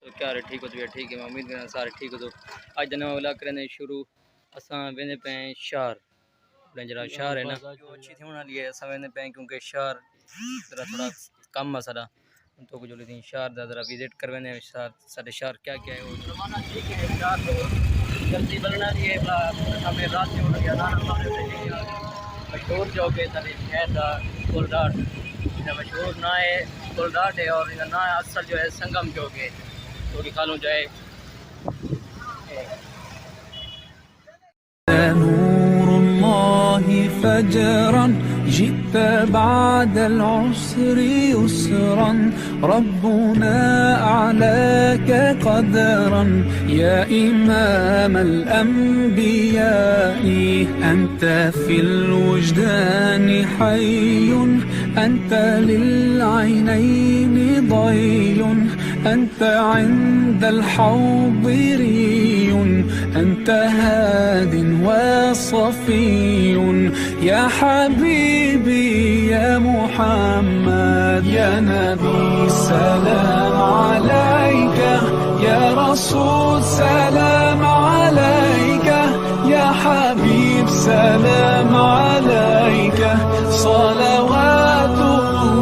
तो क्या रहे ठीक हो तो ठीक है, मैं उम्मीद करना सारे ठीक हो। तो आज नवा व्लॉग करने शुरू। असां वेंदे पे शहर, जरा शहर है ना जो अच्छी थी होने लिए असां वेंदे पे क्योंकि शहर जरा थोड़ा कम है सारा, तो कुछ दिन शहर का जरा विजिट कर वेंदे शहर, सारे शहर क्या क्या है वो जमाना ठीक है। शहर तो जल्दी बनना लिए हमें रात में हो गया ना मशहूर जो के सारे शहर का कोलडाट मशहूर ना है, कोलडाट है और इनका ना असल जो है संगम चौक है। थोड़ी खा लूँ जाए نور الله فجرا جئت بعد العسر يسرا ربنا أعلاك قدرا يا إمام الأنبياء أنت في الوجدان حي أنت للعينين ضي أنت عند الحوض ري أنت هاد وصفي يا حبيبي يا محمد يا نبي سلام عليك يا رسول سلام عليك يا حبيب سلام عليك صلوات الله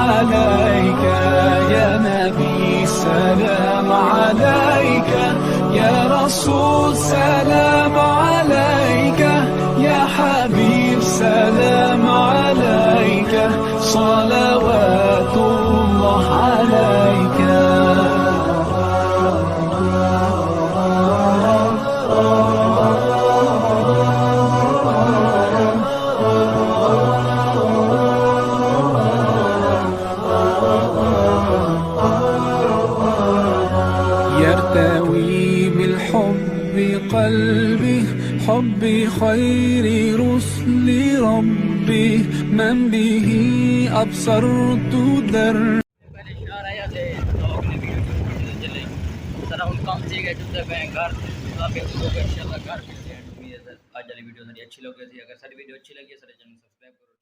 عليك يا نبي سلام عليك يا رسول سلام عليك يا حبيب سلام عليك صلوات الله عليك يرتوي بالحب قلبي حبي خير رسل ربي من به أبصرت در पहले शहर आया थे लोग ने वीडियो शूट चले सर हम काम से गए चलते पे घर काफी लोग इंशाल्लाह घर मिलते हैं। उम्मीद है सर आज वाली वीडियो सारी अच्छी लगी थी। अगर सारी वीडियो अच्छी लगी है सर चैनल सब्सक्राइब करो।